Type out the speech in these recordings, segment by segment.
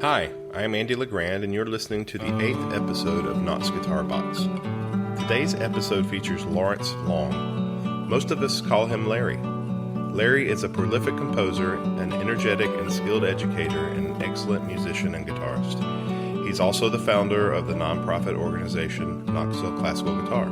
Hi, I am Andy LeGrand, and you're listening to the 8th episode of Knox Guitar Box. Today's episode features Lawrence Long. Most of us call him Larry. Larry is a prolific composer, an energetic and skilled educator, and an excellent musician and guitarist. He's also the founder of the nonprofit organization Knoxville Classical Guitar.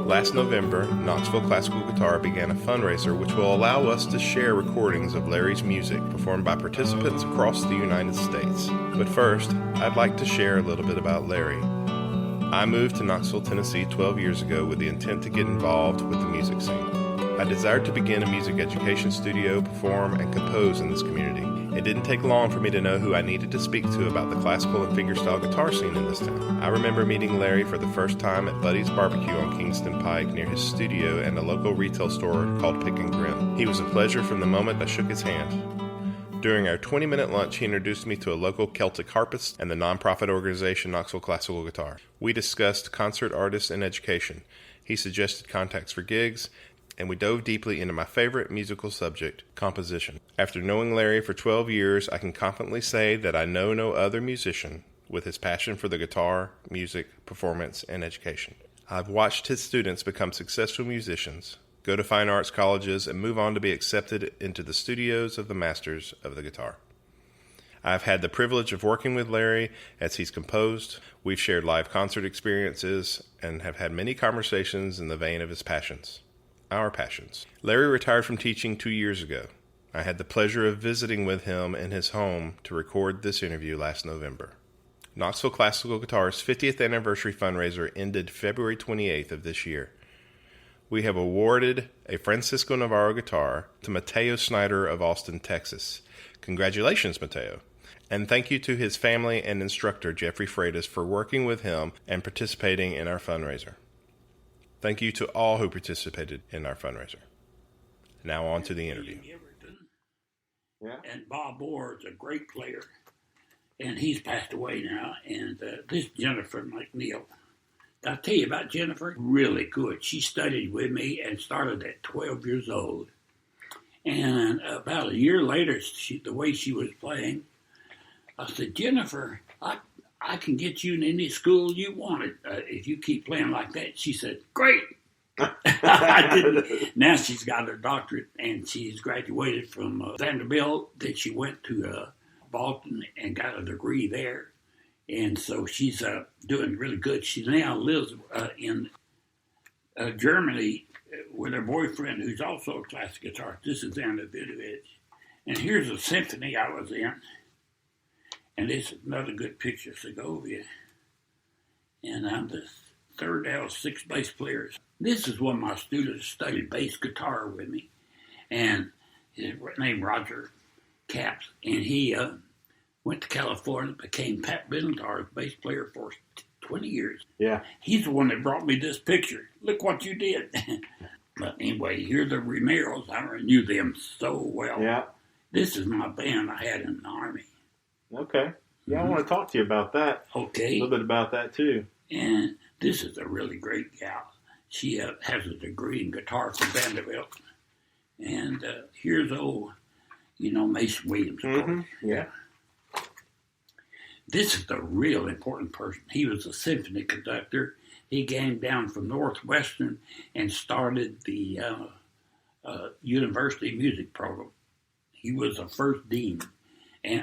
Last November, Knoxville Classical Guitar began a fundraiser which will allow us to share recordings of Larry's music performed by participants across the United States. But first, I'd like to share a little bit about Larry. I moved to Knoxville, Tennessee 12 years ago with the intent to get involved with the music scene. I desired to begin a music education studio, perform, and compose in this community. It didn't take long for me to know who I needed to speak to about the classical and fingerstyle guitar scene in this town. I remember meeting Larry for the first time at Buddy's Barbecue on Kingston Pike near his studio and a local retail store called Pick and Grin. He was a pleasure from the moment I shook his hand. During our 20-minute lunch, he introduced me to a local Celtic harpist and the nonprofit organization Knoxville Classical Guitar. We discussed concert artists and education. He suggested contacts for gigs, and we dove deeply into my favorite musical subject, composition. After knowing Larry for 12 years, I can confidently say that I know no other musician with his passion for the guitar, music, performance, and education. I've watched his students become successful musicians, go to fine arts colleges, and move on to be accepted into the studios of the masters of the guitar. I've had the privilege of working with Larry as he's composed. We've shared live concert experiences and have had many conversations in the vein of his passions. Our passions. Larry retired from teaching 2 years ago. I had the pleasure of visiting with him in his home to record this interview last November. Knoxville Classical Guitar's 50th anniversary fundraiser ended February 28th of this year. We have awarded a Francisco Navarro guitar to Mateo Snyder of Austin, Texas. Congratulations, Mateo. And thank you to his family and instructor, Jeffrey Freitas, for working with him and participating in our fundraiser. Thank you to all who participated in our fundraiser. Now on to the interview. Yeah. And Bob Moore is a great player, and he's passed away now. And this Jennifer McNeil. Did I tell you about Jennifer? Really good. She studied with me and started at 12 years old. And about a year later, the way she was playing, I said, Jennifer, I can get you in any school you wanted if you keep playing like that. She said, great. I didn't. Now she's got her doctorate, and she's graduated from Vanderbilt. Then she went to Boston and got a degree there. And so she's doing really good. She now lives in Germany with her boyfriend, who's also a classic guitarist. This is Anna Vidovich. And here's a symphony I was in. And this is another good picture of Segovia. And I'm the third out of 6 bass players. This is one of my students studied bass guitar with me. And his name Roger Capps. And he went to California, became Pat Benatar's bass player for 20 years. Yeah. He's the one that brought me this picture. Look what you did. But anyway, here's the Romeros. I knew them so well. Yeah. This is my band I had in the Army. Okay. Yeah, I want to talk to you about that. Okay. A little bit about that, too. And this is a really great gal. She has a degree in guitar from Vanderbilt. And here's old, Mason Williams. Mm-hmm. Yeah. This is the real important person. He was a symphony conductor. He came down from Northwestern and started the university music program. He was the first dean.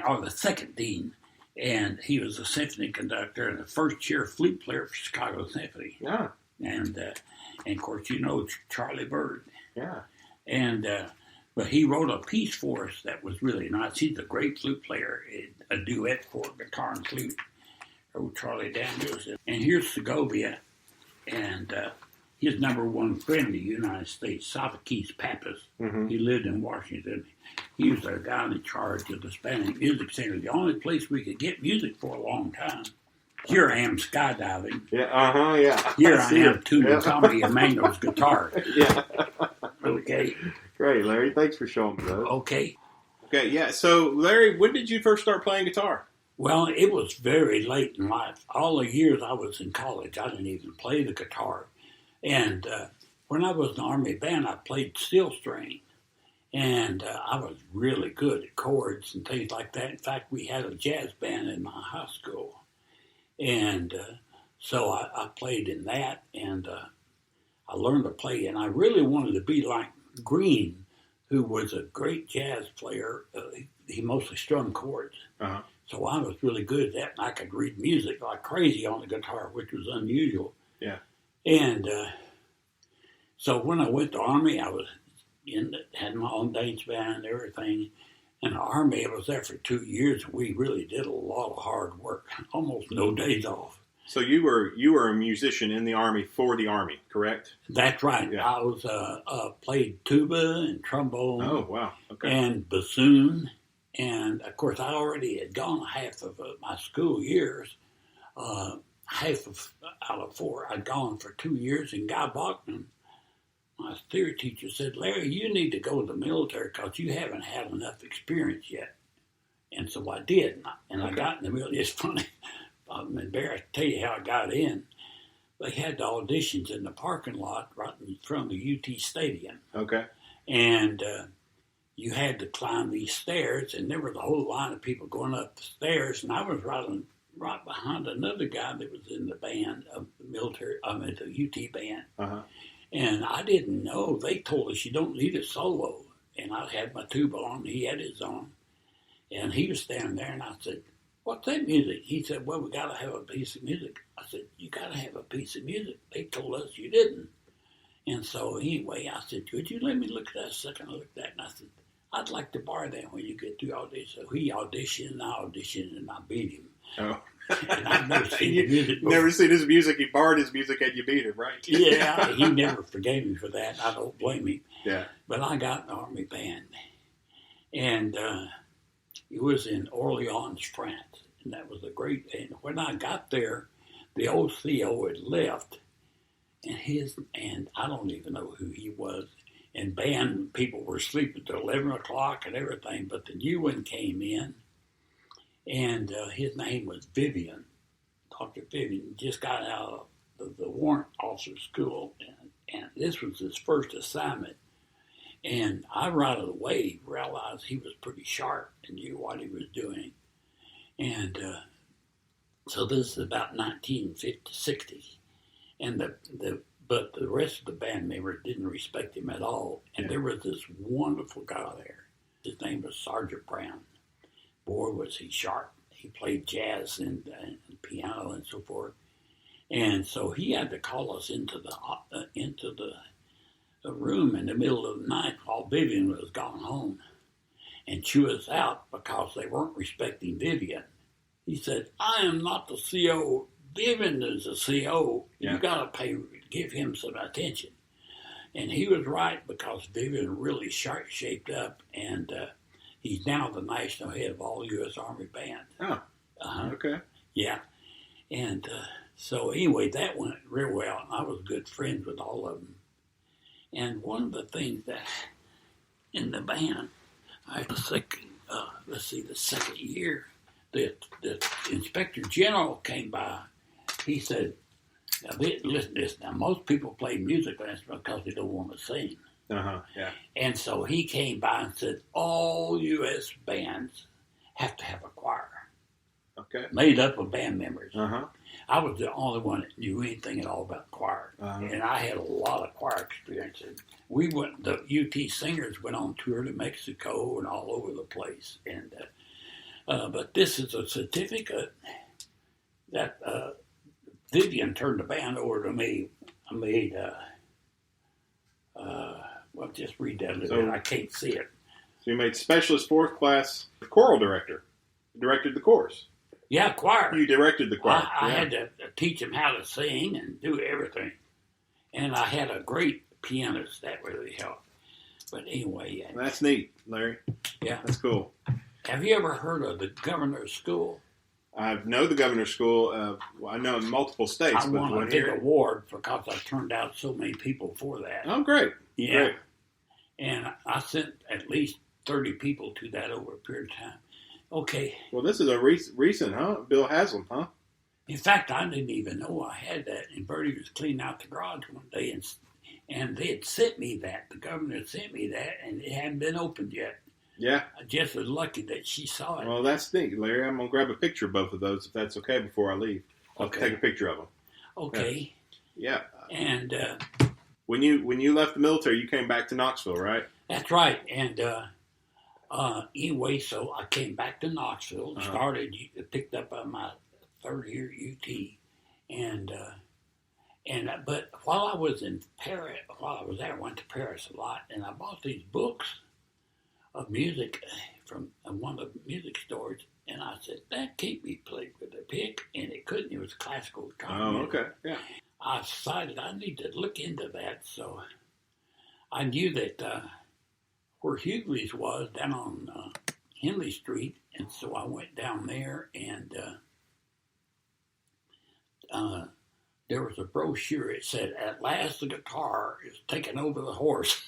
Or the second dean, and he was a symphony conductor and the first chair flute player for Chicago Symphony. Yeah. And of course, Charlie Bird. Yeah. And but he wrote a piece for us that was really nice. He's a great flute player, a duet for guitar and flute. Charlie Daniels. And here's Segovia, and his number one friend in the United States, Sophocles Pappas. Mm-hmm. He lived in Washington. He was the guy in charge of the Spanish Music Center, the only place we could get music for a long time. Here I am skydiving. Yeah, yeah. Here I am tuning Tommy Emmanuel's guitar. Yeah. Okay. Great, Larry. Thanks for showing me those. Okay. Okay, yeah. So, Larry, when did you first start playing guitar? Well, it was very late in life. All the years I was in college, I didn't even play the guitar. And when I was in the Army band, I played steel string. And I was really good at chords and things like that. In fact, we had a jazz band in my high school. And so I played in that, and I learned to play. And I really wanted to be like Green, who was a great jazz player. He mostly strummed chords. Uh-huh. So I was really good at that, and I could read music like crazy on the guitar, which was unusual. Yeah. And so when I went to Army, I was had my own dance band and everything. In the Army, I was there for 2 years. We really did a lot of hard work, almost no days off. So you were a musician in the Army for the Army, correct? That's right. Yeah. I was played tuba and trombone. Oh, wow. Okay. And bassoon. And, of course, I already had gone half of my school years. Half of out of 4, I'd gone for 2 years in Guy Bachman. My theory teacher said, Larry, you need to go to the military because you haven't had enough experience yet. And so I did. And I got in the military. It's funny. I'm embarrassed to tell you how I got in. They had the auditions in the parking lot right in front of the UT Stadium. Okay. And you had to climb these stairs, and there was a whole line of people going up the stairs, and I was right behind another guy that was in the band of the military, the UT band. Uh-huh. And I didn't know. They told us you don't need a solo. And I had my tuba on, he had his on. And he was standing there, and I said, what's that music? He said, well, we got to have a piece of music. I said, you got to have a piece of music. They told us you didn't. And so anyway, I said, could you let me look at that a second? I looked at that, and I said, I'd like to borrow that when you get through audition. So he auditioned, and I beat him. Oh. And I've never seen the music before. Never seen his music. He borrowed his music and you beat him, right? Yeah, he never forgave me for that. I don't blame him. Yeah. But I got an Army band. And it was in Orleans, France. And that was a great, and when I got there, the old CO had left. And I don't even know who he was. And band people were sleeping till 11 o'clock and everything. But the new one came in. And his name was Vivian, Dr. Vivian. Just got out of the warrant officer school, and this was his first assignment. And I right away realized he was pretty sharp and knew what he was doing. And so this is about 1960, and but the rest of the band members didn't respect him at all. And there was this wonderful guy there. His name was Sergeant Brown. Boy, was he sharp. He played jazz and piano and so forth. And so he had to call us into the room in the middle of the night while Vivian was gone home and chew us out because they weren't respecting Vivian. He said, I am not the CO. Vivian is the CO. Yeah. You got to give him some attention. And he was right because Vivian really shaped up, and he's now the national head of all U.S. Army bands. Oh, okay. Yeah. And so anyway, that went real well. And I was good friends with all of them. And one of the things that in the band, the second year, the inspector general came by. He said, listen to this now, most people play music instruments because they don't want to sing. Uh-huh, yeah. And so he came by and said, all U.S. bands have to have a choir. Okay. Made up of band members. Uh-huh. I was the only one that knew anything at all about choir. Uh-huh. And I had a lot of choir experiences. The UT singers went on tour to Mexico and all over the place. And but this is a certificate that Vivian turned the band over to me. I made, well, just read that a little bit. I can't see it. So you made specialist fourth class choral director. You directed the chorus. Yeah, choir. You directed the choir. I had to teach them how to sing and do everything. And I had a great pianist that really helped. But anyway. That's neat, Larry. Yeah. That's cool. Have you ever heard of the Governor's School? I know the Governor's School. I know in multiple states. I won a big award because I turned out so many people for that. Oh, great. Yeah. Great. And I sent at least 30 people to that over a period of time. Okay. Well, this is a recent, huh? Bill Haslam, huh? In fact, I didn't even know I had that. And Bertie was cleaning out the garage one day, and And they had sent me that. The governor had sent me that, and it hadn't been opened yet. Yeah. I just was lucky that she saw it. Well, that's neat, Larry. I'm going to grab a picture of both of those, if that's okay, before I leave. I'll take a picture of them. Okay. Yeah. And when you left the military, you came back to Knoxville, right? that's right. And anyway, so I came back to Knoxville, picked up my third year at UT, but while I was in Paris, I went to Paris a lot, and I bought these books of music from one of the music stores, and I said, that can't be played with a pick, and it couldn't. It was classical guitar. Oh, music. okay, yeah. I decided I need to look into that, so I knew that where Hughley's was, down on Henley Street, and so I went down there, and there was a brochure. It said, "At last the guitar is taking over the horse,"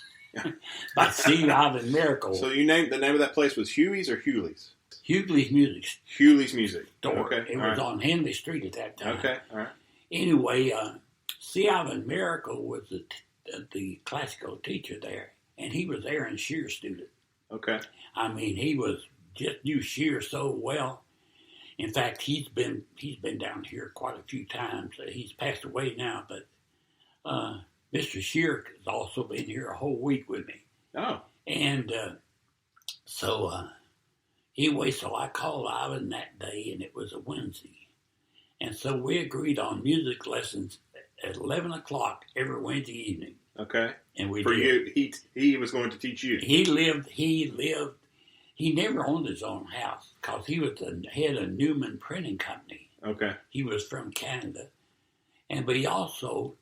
by Steve Ivan Miracle. So the name of that place was Huey's or Hewley's? Hughley's Music Hewley's Music Store. Okay, It was on Henley Street at that time. Okay, all right. Anyway, Steve Ivan Miracle was the classical teacher there, and he was Aaron Shear's student. Okay. I mean, he knew Shear so well. In fact, he's been down here quite a few times. He's passed away now, but Mr. Shear has also been here a whole week with me. Oh. And anyway, so I called Ivan that day, and it was a Wednesday. And so we agreed on music lessons at 11 o'clock every Wednesday evening. Okay. And we For did. you, he was going to teach you. He never owned his own house because he was the head of Newman Printing Company. Okay. He was from Canada. But he also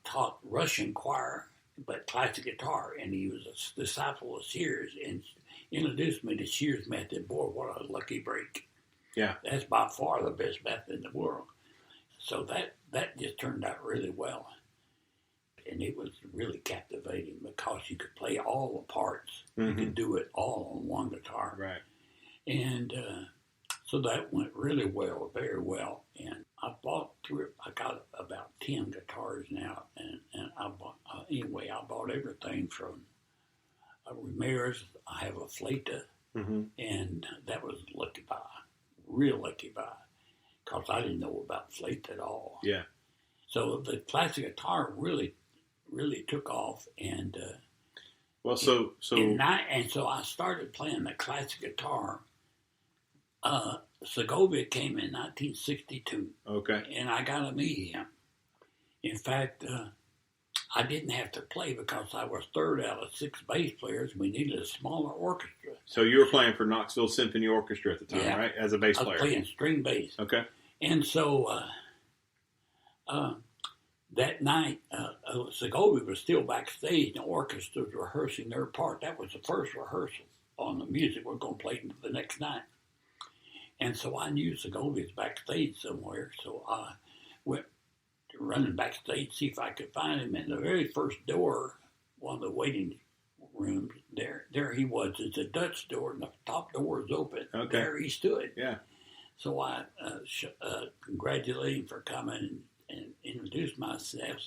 taught Russian choir, but classic guitar. And he was a disciple of Shear's and introduced me to Shear's method. Boy, what a lucky break. Yeah. That's by far the best method in the world. So that just turned out really well. And it was really captivating because you could play all the parts. Mm-hmm. You could do it all on one guitar. Right. And so that went really well, very well. And I got about 10 guitars now. And I bought everything from Ramirez. I have a Fleta. Mm-hmm. And that was lucky buy, real lucky buy, because I didn't know about Fleta at all. Yeah. So the classic guitar really took off, and so I started playing the classic guitar. Segovia came in 1962. Okay. And I got to meet him. In fact, I didn't have to play because I was third out of 6 bass players. We needed a smaller orchestra. So you were playing for Knoxville Symphony Orchestra at the time, Yeah. right? As a bass player. I was playing string bass. Okay. And so that night, Segovia was still backstage, and the orchestra was rehearsing their part. That was the first rehearsal on the music we're going to play the next night. And so I knew Segovia was backstage somewhere, so I went running backstage to see if I could find him. And the very first door, one of the waiting rooms, there he was. It's a Dutch door, and the top door is open. Okay. There he stood. Yeah. So I congratulated him for coming and introduced myself.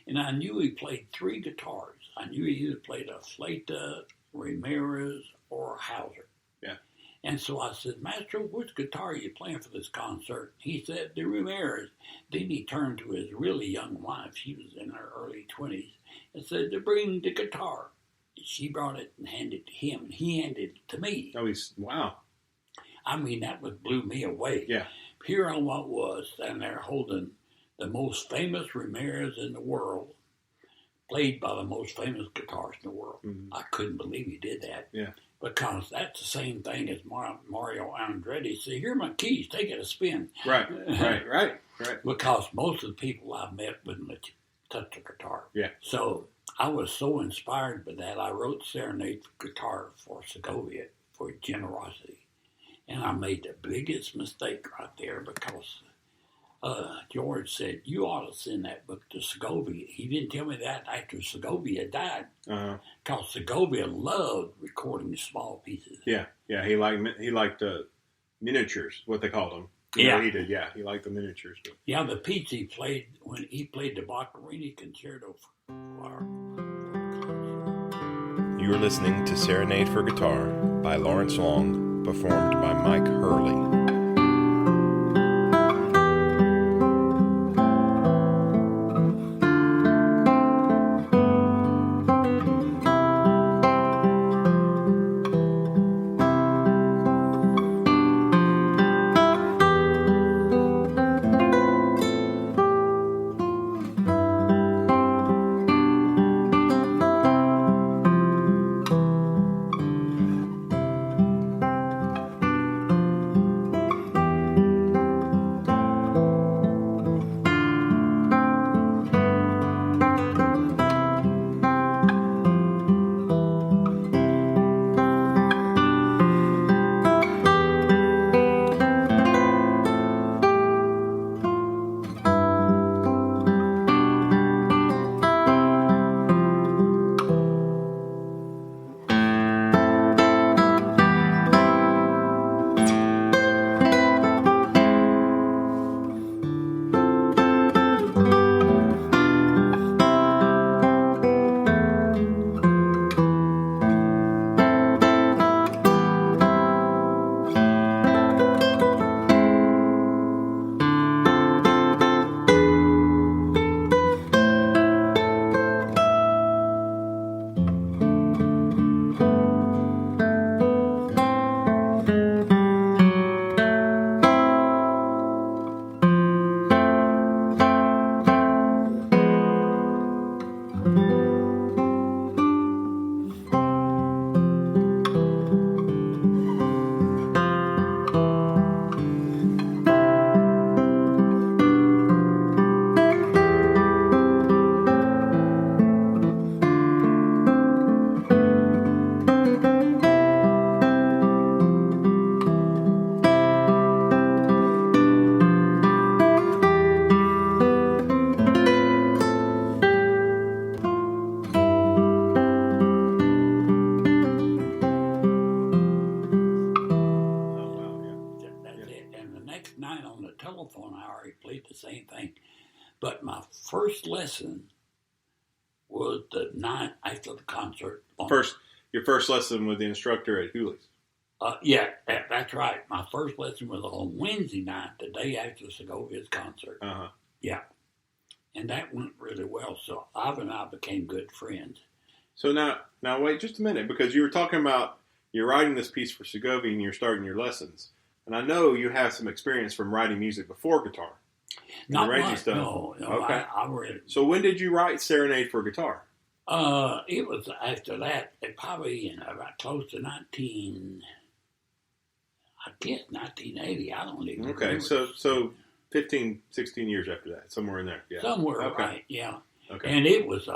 And I knew he played 3 guitars. I knew he either played a Fleta, Ramirez, or a Hauser. Yeah. And so I said, "Maestro, which guitar are you playing for this concert?" He said, "The Ramirez." Then he turned to his really young wife. She was in her early 20s. And said, "To bring the guitar." She brought it and handed it to him. And he handed it to me. Oh, wow. I mean, that blew me away. Yeah. Here I was standing there holding the most famous Ramirez in the world, played by the most famous guitarist in the world. Mm-hmm. I couldn't believe he did that. Yeah. Because that's the same thing as Mario Andretti said, "Here are my keys, take it a spin." Right. Because most of the people I met wouldn't let you touch the guitar. Yeah. So I was so inspired by that, I wrote Serenade for Guitar for Segovia for generosity. And I made the biggest mistake right there because George said, "You ought to send that book to Segovia." He didn't tell me that after Segovia died. Because Segovia loved recording small pieces. Yeah. He liked miniatures, what they called them. Yeah, he did. Yeah, he liked the miniatures. But... Yeah, the piece he played when he played the Boccherini Concerto for choir. You are listening to Serenade for Guitar by Lawrence Long, performed by Mike Hurley. Telephone hour, he played the same thing. But my first lesson was the night after the concert. Your first lesson with the instructor at Hooley's. Yeah, that's right. My first lesson was on Wednesday night, the day after Segovia's concert. Uh-huh. Yeah. And that went really well. So Ivan and I became good friends. So now wait just a minute, because you were talking about you're writing this piece for Segovia and you're starting your lessons. And I know you have some experience from writing music before guitar. Not much, no. Okay. I read. So when did you write Serenade for Guitar? It was after that, probably about close to 1980. I don't even remember. Okay, so 15, 16 years after that, somewhere in there. Yeah. Somewhere, okay. Right, yeah. Okay. And it was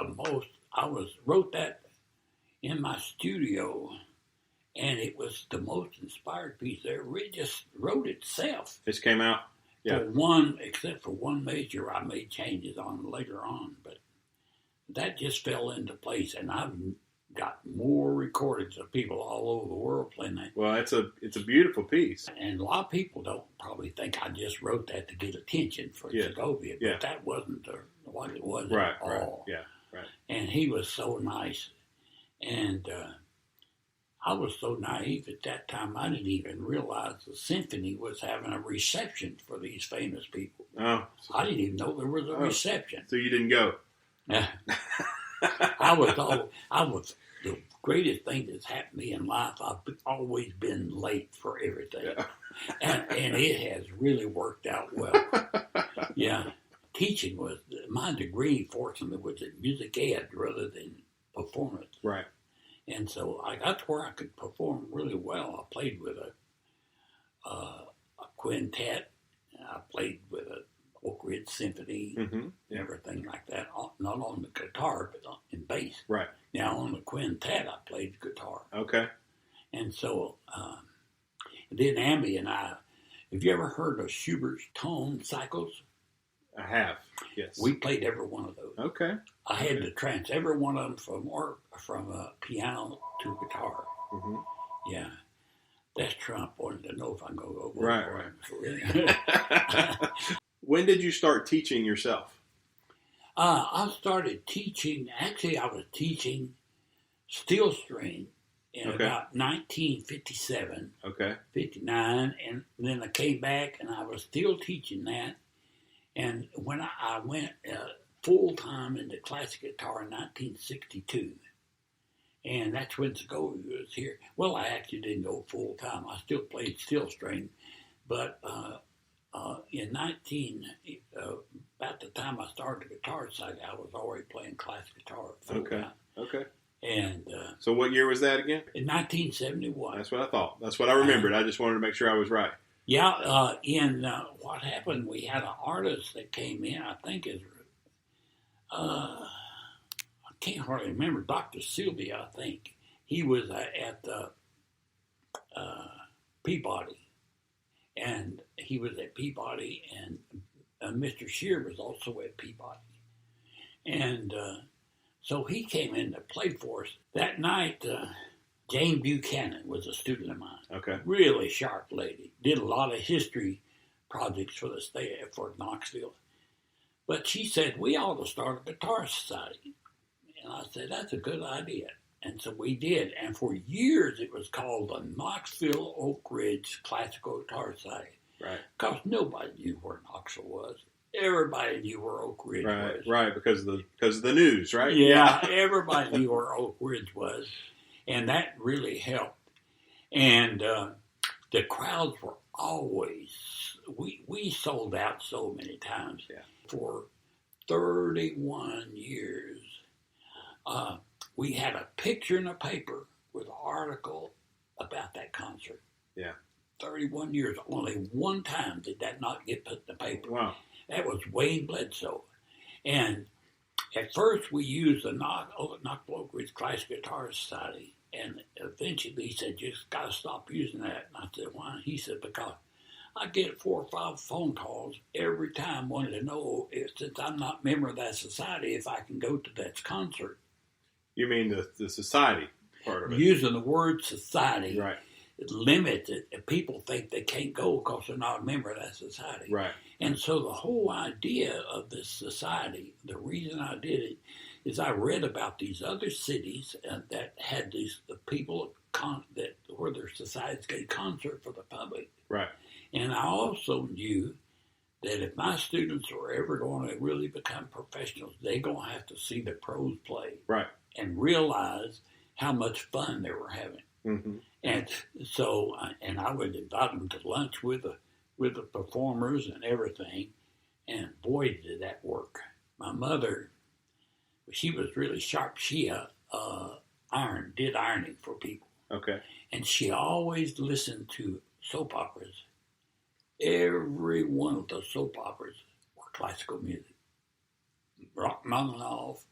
wrote that in my studio, and it was the most inspired piece there. It just wrote itself. This came out? Yeah. Except for one measure I made changes on later on, but that just fell into place, and I've got more recordings of people all over the world playing that. Well, it's a beautiful piece. And a lot of people don't probably think I just wrote that to get attention for Segovia, but that wasn't what it was at all. Yeah, right. And he was so nice. And I was so naive at that time, I didn't even realize the symphony was having a reception for these famous people. Oh. I didn't even know there was a reception. So you didn't go? I was the greatest thing that's happened to me in life. I've always been late for everything. Yeah. and it has really worked out well. Yeah. Teaching was, my degree, fortunately, was in music ed rather than performance. Right. And so I got to where I could perform really well. I played with a quintet. I played with a Oak Ridge Symphony, everything like that. Not on the guitar, but in bass. Right. Now on the quintet, I played guitar. Okay. And so then Amby and I, have you ever heard of Schubert's tone cycles? I have, yes. We played every one of those. Okay. I had to trans every one of them from piano to guitar. Mm-hmm. Yeah. That's Trump wanted to know if I'm going to go vote Right, for him. right. When did you start teaching yourself? I started teaching, actually I was teaching steel string in about 1957, 59, and then I came back and I was still teaching that. And when I went full-time into classic guitar in 1962, and that's when Segovia was here. Well, I actually didn't go full-time. I still played steel string, but in about the time I started the guitar side, I was already playing classic guitar full-time. Okay. And so what year was that again? In 1971. That's what I thought. That's what I remembered. I just wanted to make sure I was right. Yeah, what happened, we had an artist that came in, I think I can't hardly remember, Dr. Sylvia, I think. He was at the Peabody, and he was at Peabody, and Mr. Shear was also at Peabody. And so he came in to play for us. That night, Jane Buchanan was a student of mine. Okay. Really sharp lady. Did a lot of history projects for the state, for Knoxville. But she said, we ought to start a guitar society. And I said, that's a good idea. And so we did. And for years it was called the Knoxville Oak Ridge Classical Guitar Society. Right. Because nobody knew where Knoxville was. Everybody knew where Oak Ridge was. Right, because of the news, right? Yeah, everybody knew where Oak Ridge was. And that really helped. And the crowds were always, we sold out so many times. Yeah. For 31 years, we had a picture in the paper with an article about that concert. Yeah. 31 years. Only one time did that not get put in the paper. Wow. That was Wayne Bledsoe. And at first we used the Knoxville Oak Ridge Classical Guitar Society. And eventually he said, you just got to stop using that. And I said, why? He said, because I get 4 or 5 phone calls every time wanting to know, since I'm not a member of that society, if I can go to that concert. You mean the society part of it? Using the word society. Right. It limits it. People think they can't go because they're not a member of that society. Right. And so the whole idea of this society, the reason I did it, is I read about these other cities that had the people where their societies gave concert for the public. Right. And I also knew that if my students were ever going to really become professionals, they're going to have to see the pros play. Right. And realize how much fun they were having. Mm-hmm. And so, and I would invite them to lunch with the performers and everything. And boy, did that work. My mother, she was really sharp. She did ironing for people. Okay. And she always listened to soap operas. Every one of those soap operas were classical music. Rachmaninoff,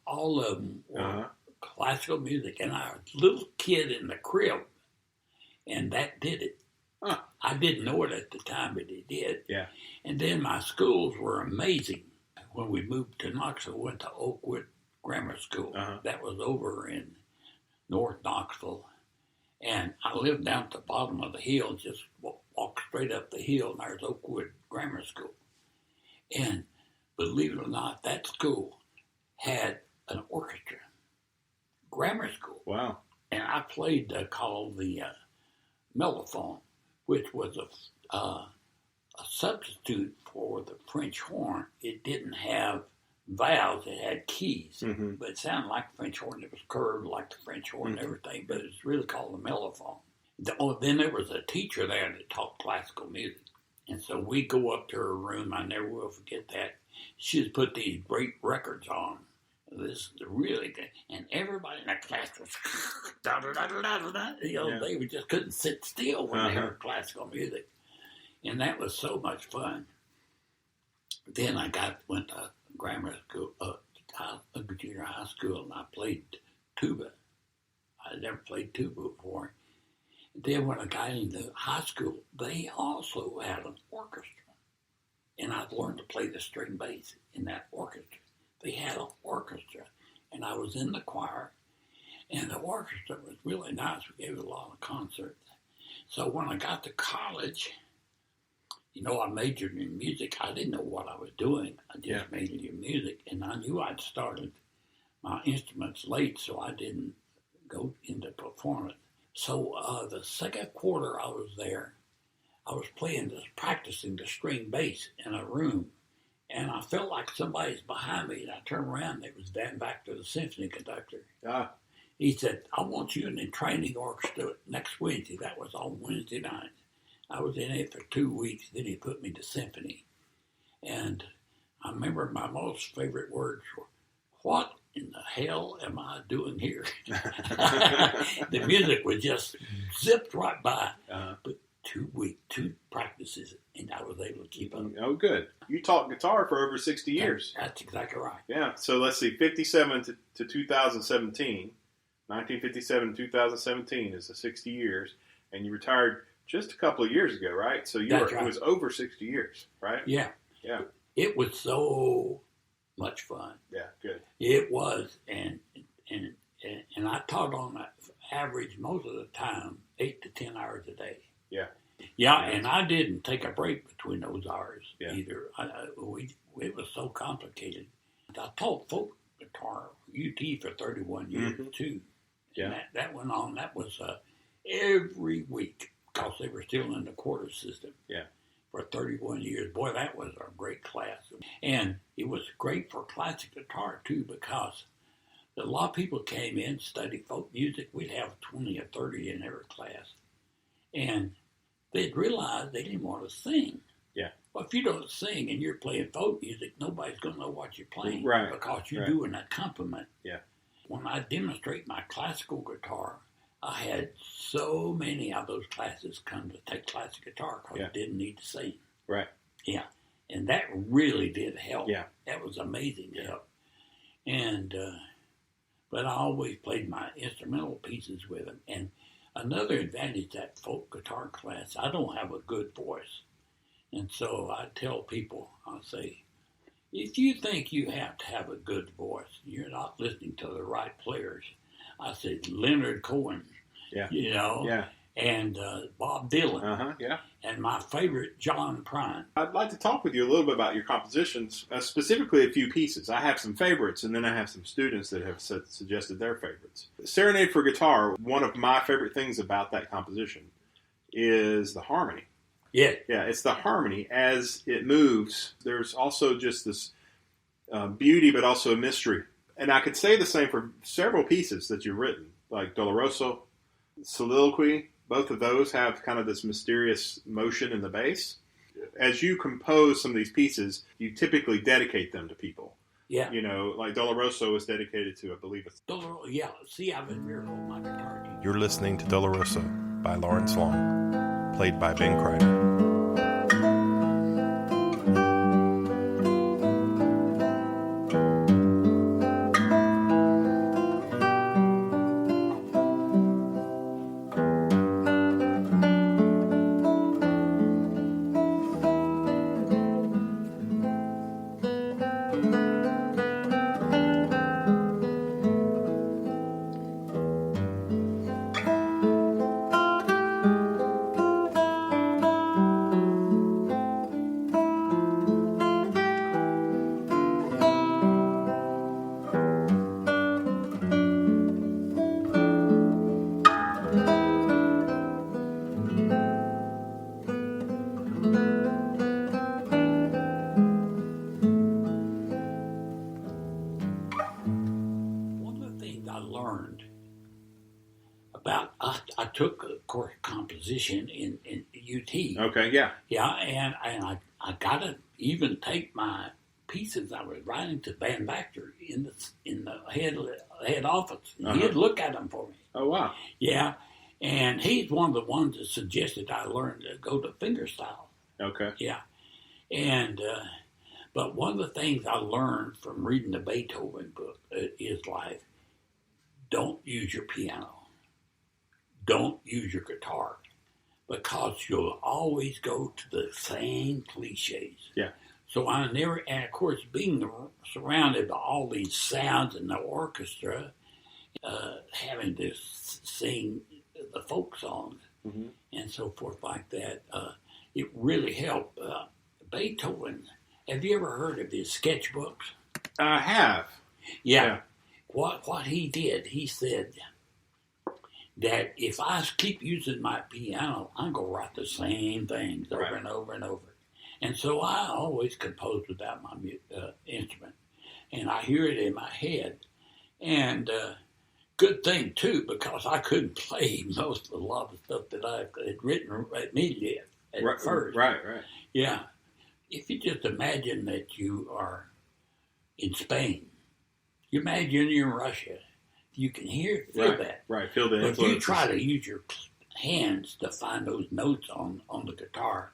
all of them were classical music. And I was a little kid in the crib, and that did it. Huh. I didn't know it at the time, but it did. Yeah. And then my schools were amazing. When we moved to Knoxville, went to Oakwood Grammar School. That was over in North Knoxville. And I lived down at the bottom of the hill, just walk straight up the hill, and there's Oakwood Grammar School. And believe it or not, that school had an orchestra, grammar school. Wow. And I played called the mellophone, which was a substitute for the French horn. It didn't have valves, it had keys, but it sounded like a French horn. It was curved like the French horn and everything, but it's really called a mellophone. Then there was a teacher there that taught classical music. And so we go up to her room. I never will forget that. She'd put these great records on. This really good. And everybody in that class was they just couldn't sit still when they heard classical music. And that was so much fun. Then I went to grammar school, junior high school, and I played tuba. I never played tuba before. Then when I got into high school, they also had an orchestra. And I learned to play the string bass in that orchestra. They had an orchestra, and I was in the choir. And the orchestra was really nice. We gave a lot of concerts. So when I got to college, I majored in music. I didn't know what I was doing. I just majored in music, and I knew I'd started my instruments late, so I didn't go into performance. So the second quarter I was there, I was practicing the string bass in a room, and I felt like somebody's behind me, and I turned around, and it was Dan Baxter, the symphony conductor. He said, I want you in the training orchestra next Wednesday. That was on Wednesday night. I was in it for 2 weeks. Then he put me to symphony. And I remember my most favorite words were, what in the hell am I doing here? The music was just zipped right by. But 2 weeks, 2 practices, and I was able to keep up. Oh, good. You taught guitar for over 60 years. That's exactly right. Yeah. So let's see, 57 to 2017. 1957 to 2017 is the 60 years. And you retired just a couple of years ago, right? So it was over 60 years, right? Yeah. Yeah. It was so much fun. Yeah, good. It was, and I taught on average most of the time 8 to 10 hours a day. Yeah. Yeah, and I didn't take a break between those hours either. It was so complicated. I taught folk guitar UT for 31 years too. Yeah. And that went on. That was every week because they were still in the quarter system. Yeah. For 31 years. Boy, that was a great class. And it was great for classic guitar too because a lot of people came in, studied folk music. We'd have 20 or 30 in every class. And they'd realize they didn't want to sing. Yeah. Well, if you don't sing and you're playing folk music, nobody's going to know what you're playing. Right. Because you're doing an accompaniment. Yeah. When I demonstrate my classical guitar, I had so many of those classes come to take classic guitar because I didn't need to sing. Right. Yeah. And that really did help. Yeah. That was amazing help. And, but I always played my instrumental pieces with them. And another advantage that folk guitar class, I don't have a good voice. And so I tell people, I say, if you think you have to have a good voice, you're not listening to the right players. I said, Leonard Cohen, and Bob Dylan, and my favorite, John Prine. I'd like to talk with you a little bit about your compositions, specifically a few pieces. I have some favorites, and then I have some students that have suggested their favorites. Serenade for Guitar, one of my favorite things about that composition is the harmony. Yeah. Yeah, it's the harmony as it moves. There's also just this beauty, but also a mystery. And I could say the same for several pieces that you've written, like Doloroso, Soliloquy. Both of those have kind of this mysterious motion in the bass. As you compose some of these pieces, you typically dedicate them to people. Yeah. Like Doloroso was dedicated to, I believe it's... Yeah. See, I've been here on my guitar. You're listening to Doloroso by Lawrence Long, played by Ben Kreider. I took a course composition in UT. Okay, yeah. Yeah, and I got to even take my pieces I was writing to Van Baxter in the head office. He'd look at them for me. Oh, wow. Yeah, and he's one of the ones that suggested I learn to go to fingerstyle. Okay. Yeah, and but one of the things I learned from reading the Beethoven book is like, don't use your piano. Don't use your guitar, because you'll always go to the same cliches. Yeah. So and of course, being surrounded by all these sounds in the orchestra, having to sing the folk songs, and so forth like that. It really helped. Beethoven, have you ever heard of his sketchbooks? I have. Yeah. What he did, he said that if I keep using my piano, I'm going to write the same things over and over and over. And so I always compose without my instrument. And I hear it in my head. And good thing, too, because I couldn't play a lot of the stuff that I had written immediately at first. Right. Yeah. If you just imagine that you are in Spain, you imagine you're in Russia, you can feel that. Right, feel the influence. But if you try to use your hands to find those notes on the guitar,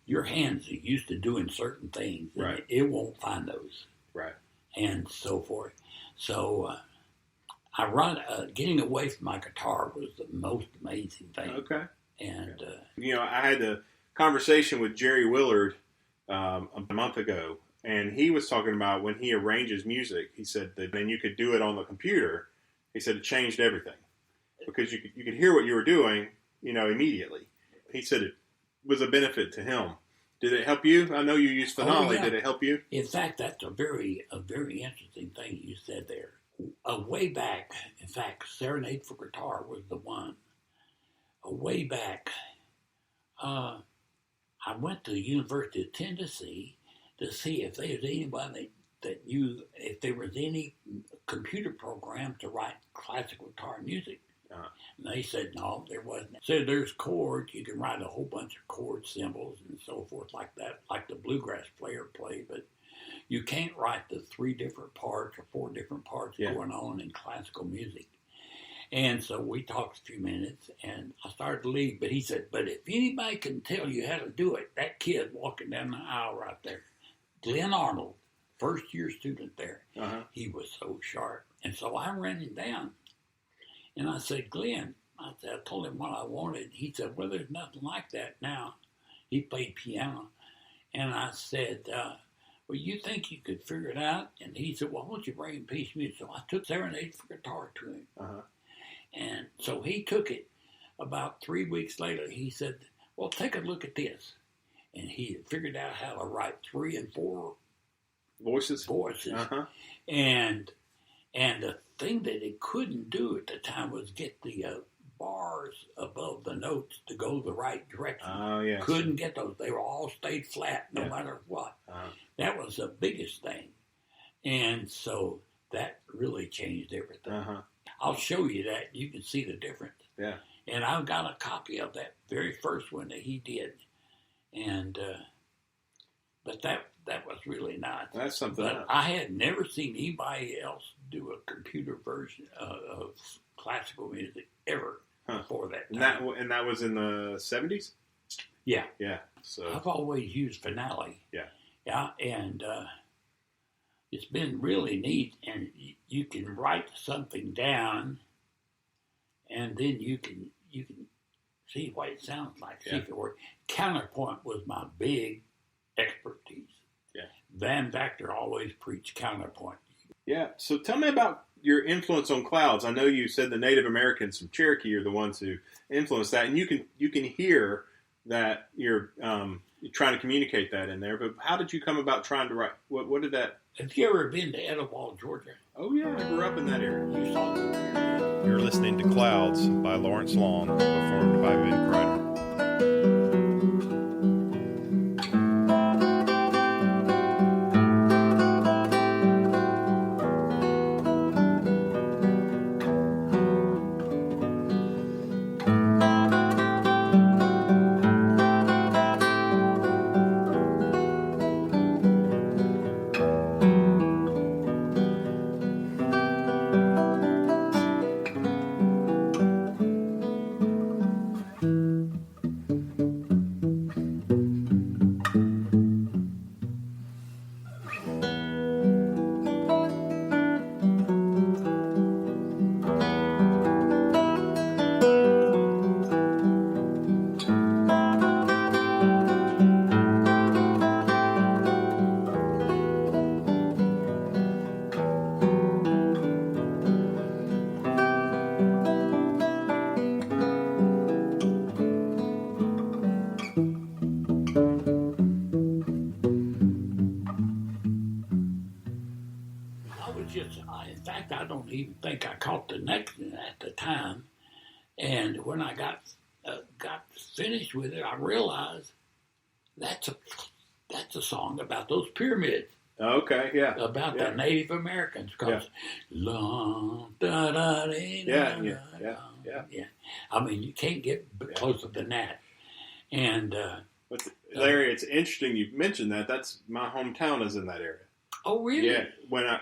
your hands are used to doing certain things, and it won't find those. Right. And so forth. So getting away from my guitar was the most amazing thing. Okay. And I had a conversation with Jerry Willard a month ago, and he was talking about when he arranges music. He said that when you could do it on the computer, he said it changed everything because you could hear what you were doing, immediately. He said it was a benefit to him. Did it help you? I know you use Finale. Did it help you? In fact, that's a very interesting thing you said there. Way back, in fact, Serenade for Guitar was the one. Way back, I went to the University of Tennessee to see if there was anybody that knew if there was any computer program to write classical guitar music. And they said, no, there wasn't. So there's chords. You can write a whole bunch of chord symbols and so forth like that, like the bluegrass player play, but you can't write the 3 different parts or 4 different parts going on in classical music. And so we talked a few minutes, and I started to leave, but he said, but if anybody can tell you how to do it, that kid walking down the aisle right there, Glenn Arnold, first-year student there, he was so sharp. And so I ran him down. And I said, Glenn, I told him what I wanted. He said, well, there's nothing like that now. He played piano. And I said, well, you think you could figure it out? And he said, well, why don't you bring him piece music? So I took Serenade for Guitar to him. And so he took it. About 3 weeks later, he said, well, take a look at this. And he had figured out how to write 3 and 4 voices. And the thing that it couldn't do at the time was get the bars above the notes to go the right direction. Couldn't get those. They were all stayed flat no matter what. That was the biggest thing. And so that really changed everything. I'll show you that. You can see the difference. Yeah. And I've got a copy of that very first one that he did. And but that was really nice. That's something else. I had never seen anybody else do a computer version of classical music ever before that time. And that was in the 70s? Yeah. Yeah. So I've always used Finale. Yeah. Yeah, and it's been really neat. And you can write something down, and then you can see what it sounds like. See if it works. Counterpoint was my big expertise. Yeah. Van Vactor always preached counterpoint. Yeah. So tell me about your influence on clouds. I know you said the Native Americans from Cherokee are the ones who influenced that, and you can hear that you're trying to communicate that in there. But how did you come about trying to write? What did that? Have you ever been to Etowah, Georgia? Oh yeah, I grew up in that area. You saw it. You're listening to Clouds by Lawrence Long, performed by Vin Kreider. even think I caught the next one at the time. And when I got finished with it, I realized that's a song about those pyramids. Okay, yeah. About the Native Americans. Cause yeah. Yeah. I mean, you can't get closer than that. And Larry, it's interesting you mentioned that. That's my hometown is in that area. Oh, really? Yeah. When I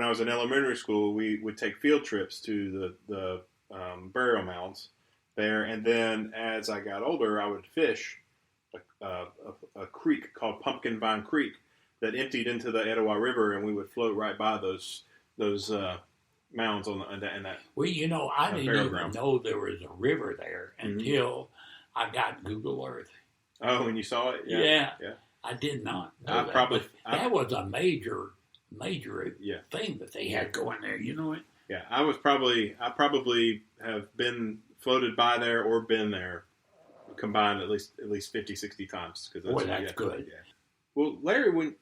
was in elementary school, we would take field trips to the burial mounds there, and then as I got older, I would fish a creek called Pumpkin Vine Creek that emptied into the Etowah River, and we would float right by those mounds in that. Well, I didn't even know there was a river there until I got Google Earth. Oh, when you saw it? Yeah. I did not know that. That was a major thing that they had going there. You know it? Yeah, I probably have been floated by there or been there combined at least 50, 60 times. That's good. Yeah. Well, Larry, when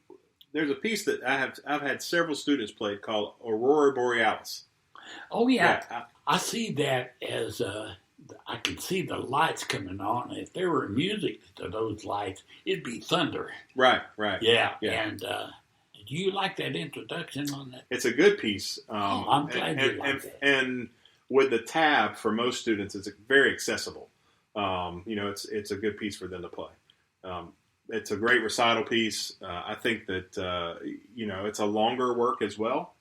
there's a piece that I've had several students play called Aurora Borealis. Oh yeah, I see that as I can see the lights coming on. If there were music to those lights, it'd be thunder. Right. Yeah. And do you like that introduction on that? It's a good piece. I'm glad you like that. And with the tab, for most students, it's very accessible. It's a good piece for them to play. It's a great recital piece. I think that, it's a longer work as well.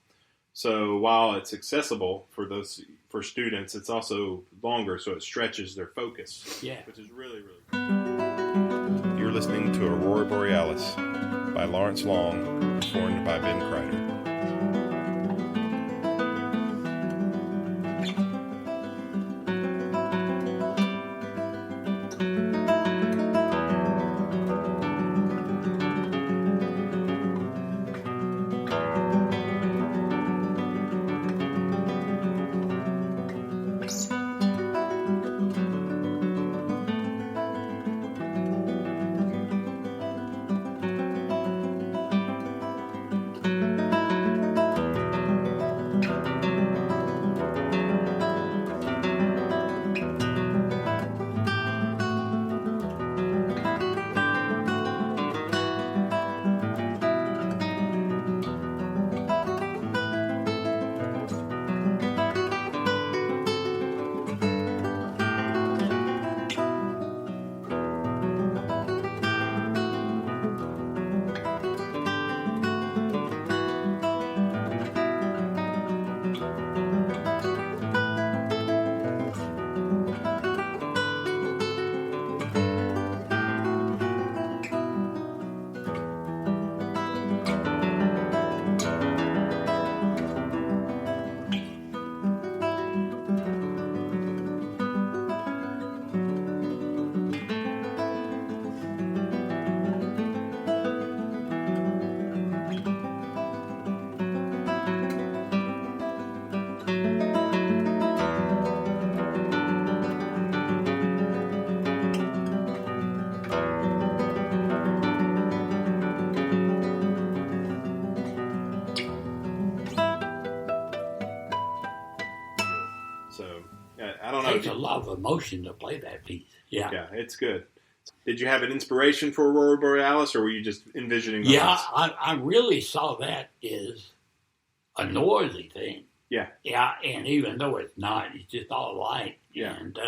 So while it's accessible for students, it's also longer, so it stretches their focus. Yeah. Which is really, really cool. You're listening to Aurora Borealis by Lawrence Long, performed by Ben Kreider. It takes a lot of emotion to play that piece. Yeah. Yeah, it's good. Did you have an inspiration for Aurora Borealis, or were you just envisioning the lights? I really saw that as a noisy thing. Yeah. Yeah, and even though it's not, it's just all light. Yeah. And,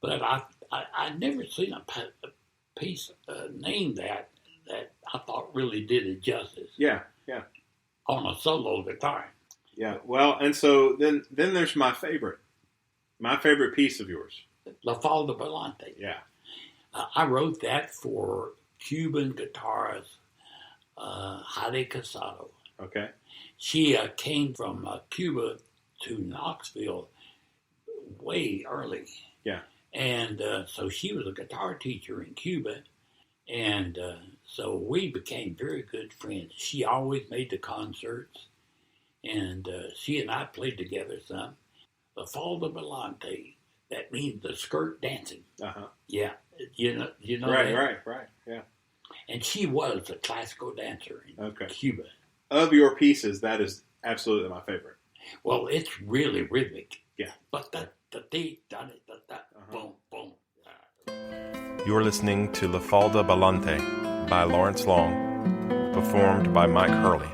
but I'd never seen a piece named that I thought really did it justice. Yeah. On a solo guitar. Yeah. Well, and so then there's my favorite piece of yours. La Fall de Volante. Yeah. I wrote that for Cuban guitarist Heidi Casado. Okay. She came from Cuba to Knoxville way early. Yeah. And so she was a guitar teacher in Cuba. And so we became very good friends. She always made the concerts. And she and I played together some. La Fall de Volante, that means the skirt dancing. Uh-huh. Yeah. You know Right. Yeah. And she was a classical dancer in Cuba. Of your pieces, that is absolutely my favorite. Well, it's really rhythmic. Yeah. But dee da da da boom boom. You're listening to La Falda Ballante by Lawrence Long, performed by Mike Hurley.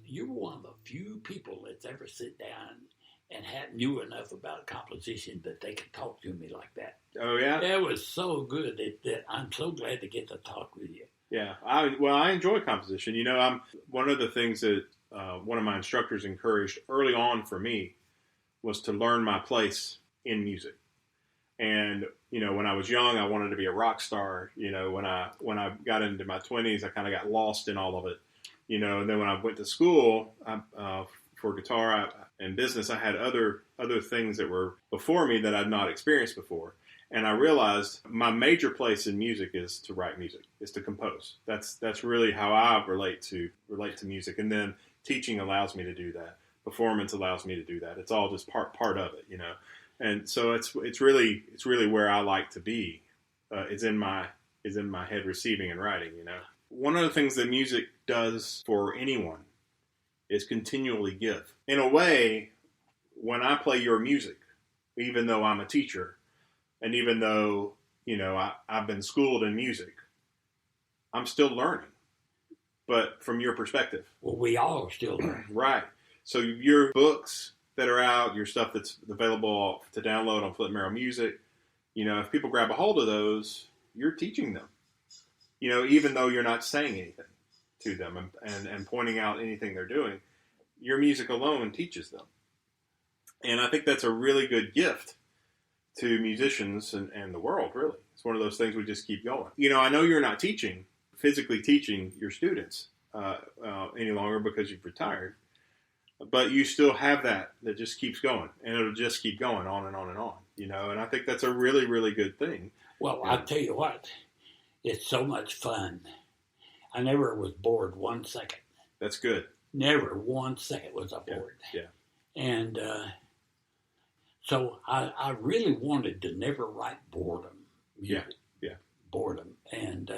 You're one of the few people that's ever sit down and knew enough about composition that they could talk to me like that. Oh, yeah? That was so good that I'm so glad to get to talk with you. Yeah. I enjoy composition. I'm one of the things that one of my instructors encouraged early on for me was to learn my place in music. And, when I was young, I wanted to be a rock star. When I got into my 20s, I kind of got lost in all of it. And then when I went to school for guitar and business, I had other things that were before me that I'd not experienced before. And I realized my major place in music is to write music, is to compose. That's really how I relate to music. And then teaching allows me to do that. Performance allows me to do that. It's all just part of it, And so it's really where I like to be. Is in my head, receiving and writing, One of the things that music does for anyone is continually give. In a way, when I play your music, even though I'm a teacher, and even though, I've been schooled in music, I'm still learning. But from your perspective. Well, we all still learn. Right. So your books that are out, your stuff that's available to download on Flip Merrill Music, if people grab a hold of those, you're teaching them. Even though you're not saying anything to them and pointing out anything they're doing, your music alone teaches them. And I think that's a really good gift to musicians and the world, really. It's one of those things we just keep going. I know you're not physically teaching your students any longer because you've retired, but you still have that just keeps going, and it'll just keep going on and on and on, and I think that's a really, really good thing. Well, I'll tell you what. It's so much fun. I never was bored 1 second. That's good. Never 1 second was I bored. Yeah. And so I really wanted to never write boredom. Yeah. Boredom. And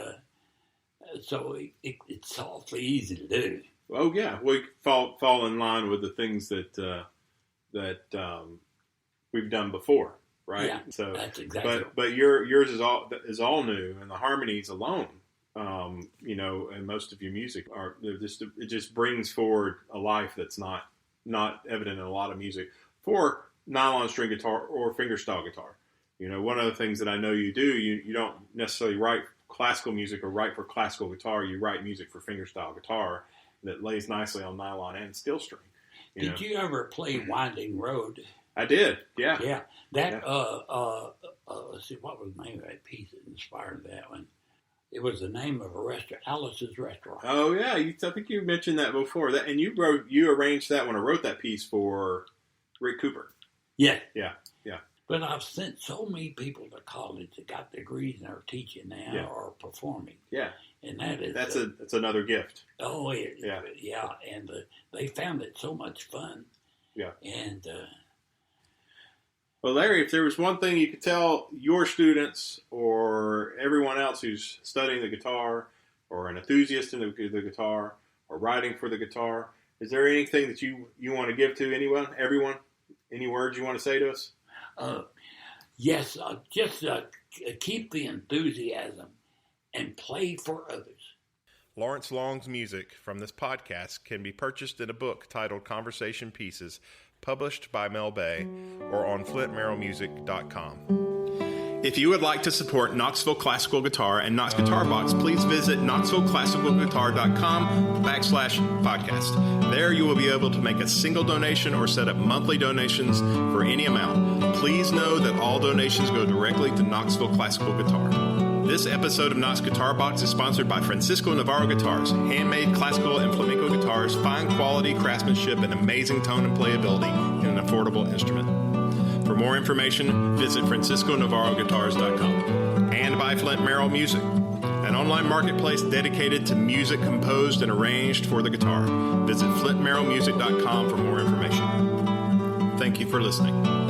so it's awfully easy to do. Oh, yeah. We fall in line with the things that we've done before. Right. Yeah, so that's exactly. But yours is all new, and the harmonies alone, and most of your music it just brings forward a life that's not evident in a lot of music for nylon string guitar or fingerstyle guitar. You know, one of the things that I know you do, you don't necessarily write classical music or write for classical guitar. You write music for fingerstyle guitar that lays nicely on nylon and steel string. Did you ever play Winding Road? I did, yeah. Yeah. That, let's see, what was the name of that piece that inspired that one? It was the name of a restaurant, Alice's Restaurant. Oh, yeah. I think you mentioned that before. And you arranged that when I wrote that piece for Rick Cooper. Yeah. Yeah. But I've sent so many people to college that got degrees and are teaching now or performing. Yeah. And that's another gift. Oh, yeah. And they found it so much fun. Yeah. And well, Larry, if there was one thing you could tell your students or everyone else who's studying the guitar or an enthusiast in the guitar or writing for the guitar, is there anything that you want to give to everyone? Any words you want to say to us? Yes, just keep the enthusiasm and play for others. Lawrence Long's music from this podcast can be purchased in a book titled Conversation Pieces, published by Mel Bay, or on flintmerrillmusic.com. If you would like to support Knoxville Classical Guitar and Knox Guitar Box, please visit knoxvilleclassicalguitar.com/podcast. There you will be able to make a single donation or set up monthly donations for any amount. Please know that all donations go directly to Knoxville Classical Guitar. This episode of Knox Guitar Box is sponsored by Francisco Navarro Guitars, handmade classical and flamenco guitars, fine quality craftsmanship, and amazing tone and playability in an affordable instrument. For more information, visit francisconavarroguitars.com. And by Flint Merrill Music, an online marketplace dedicated to music composed and arranged for the guitar. Visit flintmerrillmusic.com for more information. Thank you for listening.